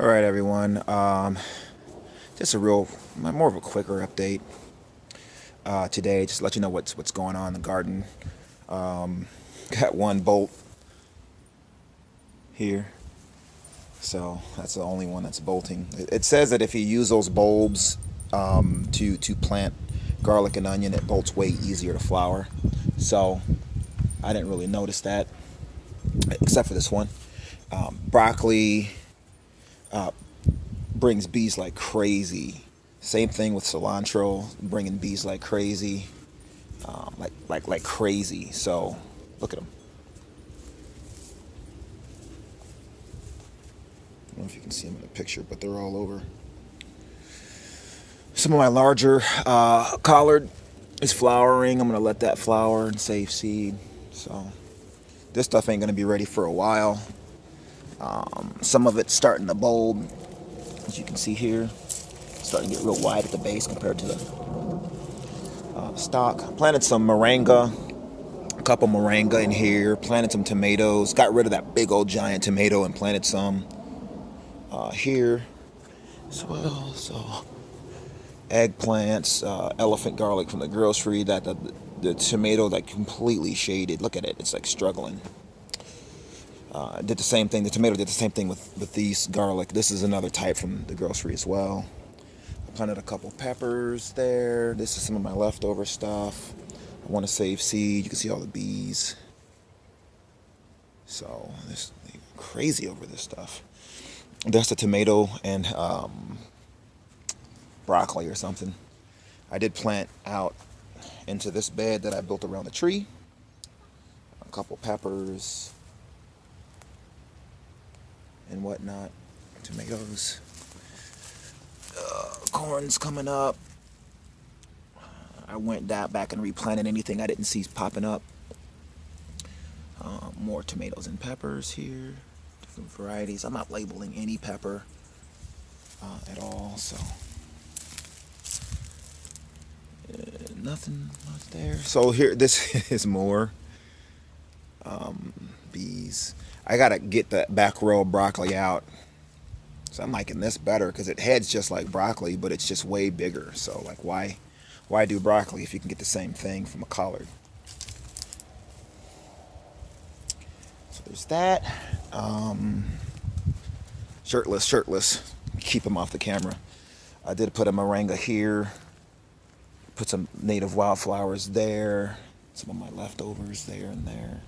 All right, everyone. Just a real, more of a quicker update today. Just to let you know what's going on in the garden. Got one bolt here, so that's the only one that's bolting. It says that if you use those bulbs to plant garlic and onion, it bolts way easier to flower. So I didn't really notice that, except for this one. Broccoli brings bees like crazy. Same thing with cilantro, bringing bees like crazy, like crazy. So look at them. I don't know if you can see them in the picture, but they're all over. Some of my larger collard is flowering. I'm gonna let that flower and save seed. So this stuff ain't gonna be ready for a while. Some of it's starting to bulb, as you can see here. Starting to get real wide at the base compared to the stock. Planted some moringa, a couple moringa in here. Planted some tomatoes. Got rid of that big old giant tomato and planted some here as well. So eggplants, elephant garlic from the grocery. That the tomato like completely shaded. Look at it. It's like struggling. Did the same thing. The tomato did the same thing with these garlic. This is another type from the grocery as well. I planted a couple peppers there. This is some of my leftover stuff. I want to save seed. You can see all the bees. So this crazy over this stuff. That's a tomato and broccoli or something. I did plant out into this bed that I built around the tree. A couple peppers and whatnot. Tomatoes. Corn's coming up. I went back and replanted anything I didn't see popping up. More tomatoes and peppers here. Different varieties. I'm not labeling any pepper at all, so nothing much there. So here, this is more bees. I gotta get that back row of broccoli out. So I'm liking this better because it heads just like broccoli, but it's just way bigger. So like, why do broccoli if you can get the same thing from a collard? So there's that. Shirtless. Keep him off the camera. I did put a moringa here. Put some native wildflowers there. Some of my leftovers there and there.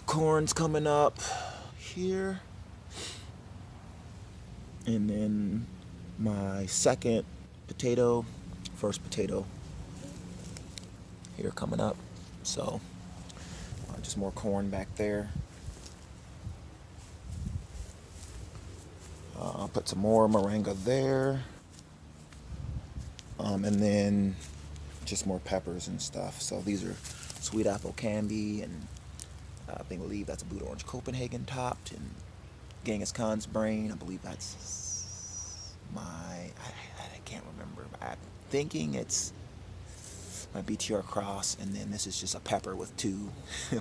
Corn's coming up here. And then my second potato, first potato here coming up. So just more corn back there. I'll put some more moringa there. And then just more peppers and stuff. So these are sweet apple candy, and I believe that's a Buddha Orange Copenhagen topped, and Genghis Khan's brain. I believe that's I can't remember. I'm thinking it's my BTR cross, and then this is just a pepper with two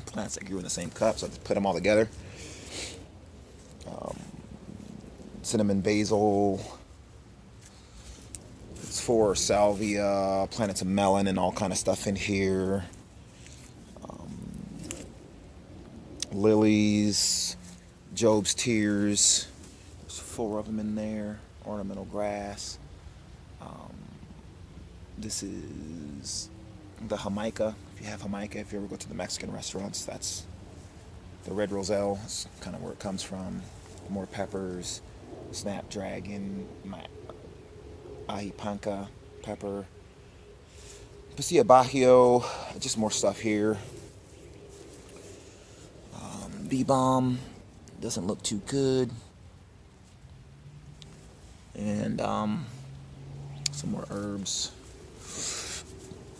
plants that grew in the same cup. So I just put them all together. Cinnamon basil. It's for salvia. Planted some melon and all kind of stuff in here. Lilies, Job's tears. There's 4 of them in there. Ornamental grass. This is the Jamaica. If you have Jamaica, if you ever go to the Mexican restaurants, that's the red roselle. That's kind of where it comes from. More peppers, snapdragon, my ahi panca pepper, pasilla bahio, just more stuff here. Bee balm doesn't look too good, and some more herbs.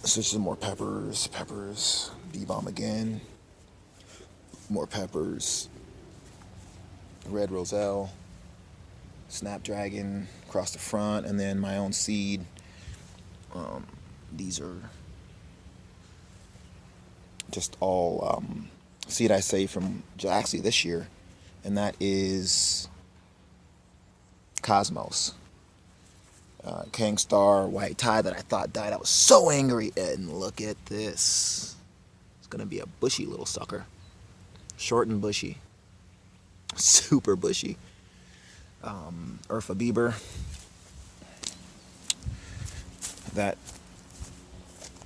So some more peppers, bee balm again, more peppers, red roselle, snapdragon across the front, and then my own seed. These are just all seed I saved from actually this year and that is Cosmos. King Star white tie that I thought died. I was so angry. And look at this. It's gonna be a bushy little sucker. Short and bushy. Super bushy. Urfa Bieber. That.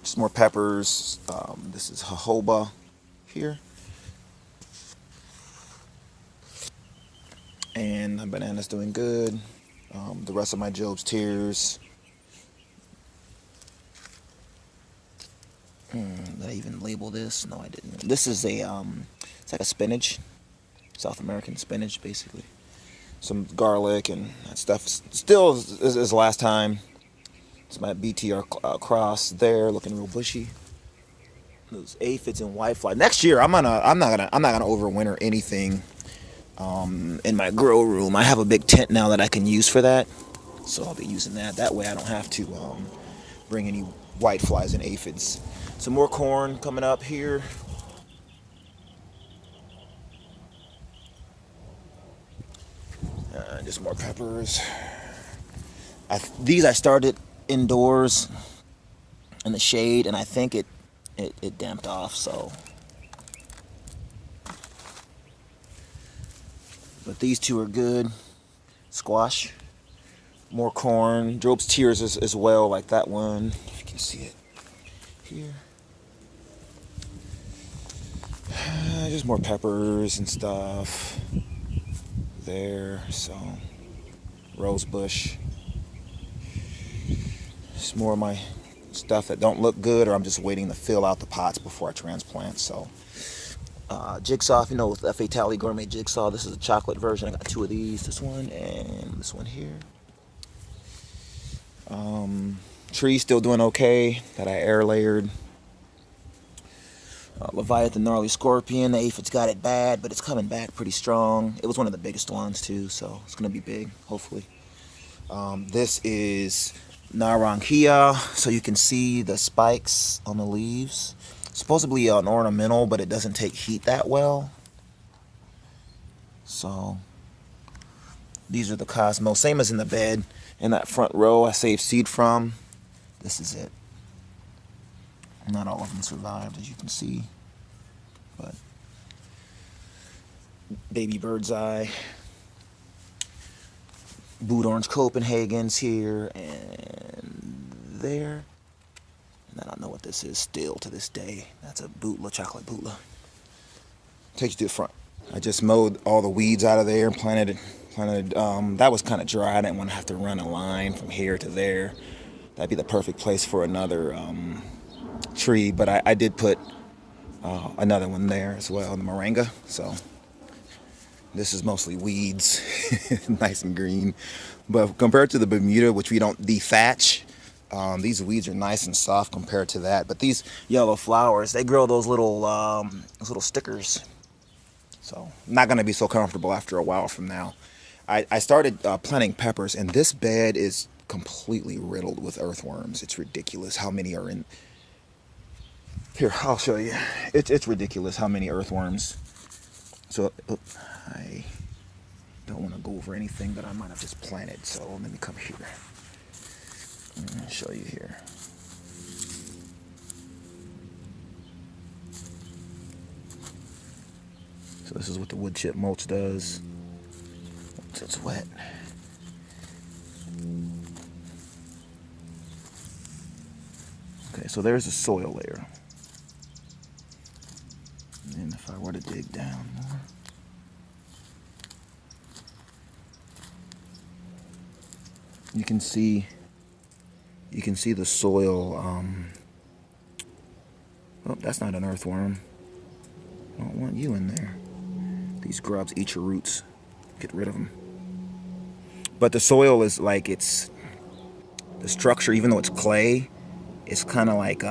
Just more peppers. This is jojoba here. And the banana's doing good. The rest of my Job's Tears. Did I even label this? No, I didn't. This is a, it's like a spinach. South American spinach, basically. Some garlic and that stuff. Still is last time. It's my BTR cross there, looking real bushy. Those aphids and whitefly. Next year, I'm not gonna overwinter anything in my grow room. I have a big tent now that I can use for that, so I'll be using that. That way I don't have to bring any whiteflies and aphids. Some more corn coming up here. Just more peppers. These I started indoors in the shade, and I think it damped off, so. But these two are good. Squash. More corn. Job's Tears as well, like that one. If you can see it here. Just more peppers and stuff there. So, rose bush. Just more of my stuff that don't look good, or I'm just waiting to fill out the pots before I transplant. So, Jigsaw, if you know, with the Fatality Gourmet Jigsaw, this is a chocolate version. I got two of these, this one and this one here. Tree's still doing okay, that I air layered. Leviathan Gnarly Scorpion, the aphid's got it bad, but it's coming back pretty strong. It was one of the biggest ones too, so it's gonna be big, hopefully. This is Naranjilla, so you can see the spikes on the leaves. Supposedly an ornamental, but it doesn't take heat that well. So these are the Cosmos, same as in the bed. In that front row I saved seed from. This is it. Not all of them survived, as you can see, but baby bird's eye, boot orange Copenhagen's here and there. And I don't know what this is still to this day. That's a bootla, chocolate bootla. Take you to the front. I just mowed all the weeds out of there and planted. That was kind of dry. I didn't want to have to run a line from here to there. That'd be the perfect place for another tree, but I did put another one there as well, the moringa. So this is mostly weeds, nice and green. But compared to the Bermuda, which we don't dethatch, these weeds are nice and soft compared to that. But these yellow flowers, they grow those little stickers. So I'm not gonna be so comfortable after a while from now. I started planting peppers, and this bed is completely riddled with earthworms. It's ridiculous how many are in. Here, I'll show you. It's ridiculous how many earthworms. So I don't want to go over anything that I might have just planted. So let me come here. Let me show you here. So this is what the wood chip mulch does. Once it's wet. Okay, so there's the soil layer. And if I were to dig down more, you can see the soil. Oh, that's not an earthworm. I don't want you in there. These grubs eat your roots. Get rid of them. But the soil is like, it's the structure, even though it's clay, it's kind of like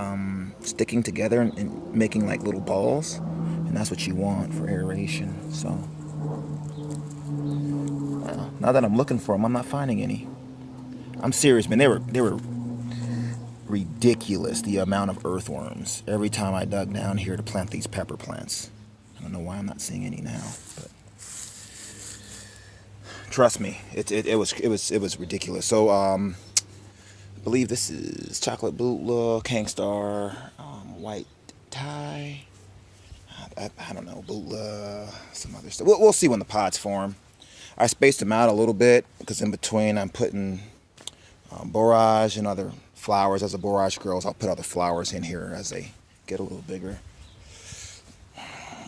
sticking together and making like little balls, and that's what you want for aeration. So now that I'm looking for them, I'm not finding any. I'm serious, man. They were ridiculous, the amount of earthworms every time I dug down here to plant these pepper plants. I don't know why I'm not seeing any now, but Trust me, it was ridiculous. So I believe this is chocolate boot look, Kangstar, white tie. I don't know, boot some other stuff. We'll see when the pods form. I spaced them out a little bit because in between I'm putting borage and other flowers. As the borage grows, I'll put other flowers in here as they get a little bigger.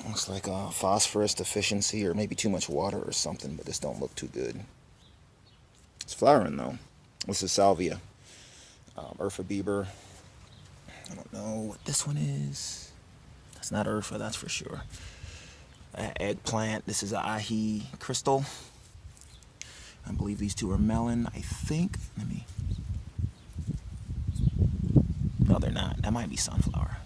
Looks like a phosphorus deficiency or maybe too much water or something, but this don't look too good. It's flowering though. This is salvia, Urfa Bieber. I don't know what this one is. That's not Urfa, that's for sure. Eggplant. This is an ahi crystal. I believe these two are melon. I think. No, they're not. That might be sunflower.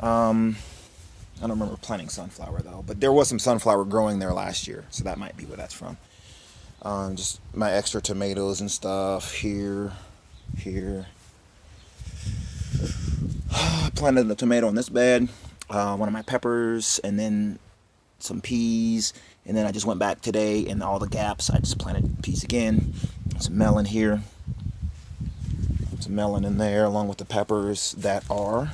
I don't remember planting sunflower though, but there was some sunflower growing there last year, so that might be where that's from. Just my extra tomatoes and stuff here. I planted the tomato in this bed, one of my peppers, and then some peas, and then I just went back today in all the gaps. I just planted peas again. Some melon here, some melon in there, along with the peppers that are.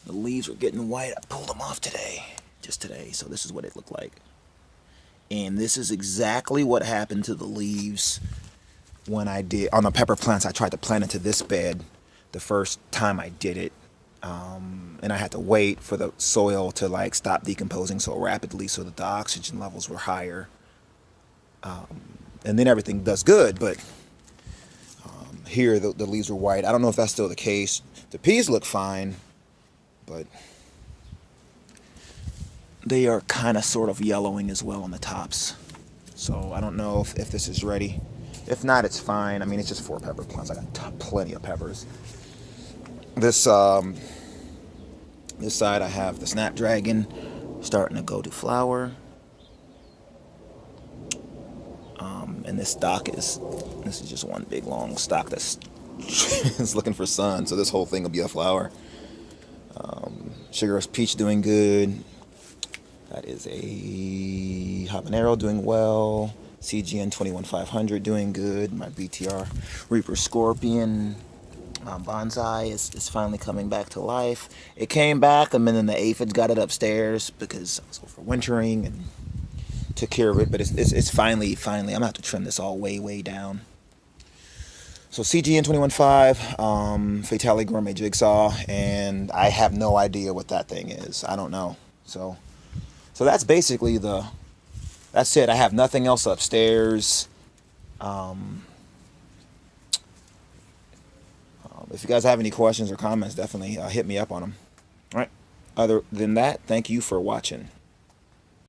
The leaves were getting white. I pulled them off today, just today. So this is what it looked like. And this is exactly what happened to the leaves when I did, on the pepper plants, I tried to plant into this bed the first time I did it. And I had to wait for the soil to like stop decomposing so rapidly so that the oxygen levels were higher. And then everything does good, but here the leaves were white. I don't know if that's still the case. The peas look fine, but they are kind of sort of yellowing as well on the tops. So I don't know if this is ready. If not, it's fine. I mean, it's just 4 pepper plants. I got plenty of peppers. This side I have the snapdragon starting to go to flower. And this is just one big long stalk that's is looking for sun. So this whole thing will be a flower. Sugar Rush Peach doing good. That is a habanero doing well. CGN 21500 doing good. My BTR Reaper Scorpion bonsai is finally coming back to life. It came back, and then the aphids got it upstairs because I was overwintering and took care of it. But it's finally. I'm gonna have to trim this all way down. So CGN 215, Fatality Gourmet Jigsaw, and I have no idea what that thing is. I don't know. So that's basically that's it. I have nothing else upstairs. If you guys have any questions or comments, definitely hit me up on them. All right. Other than that, thank you for watching.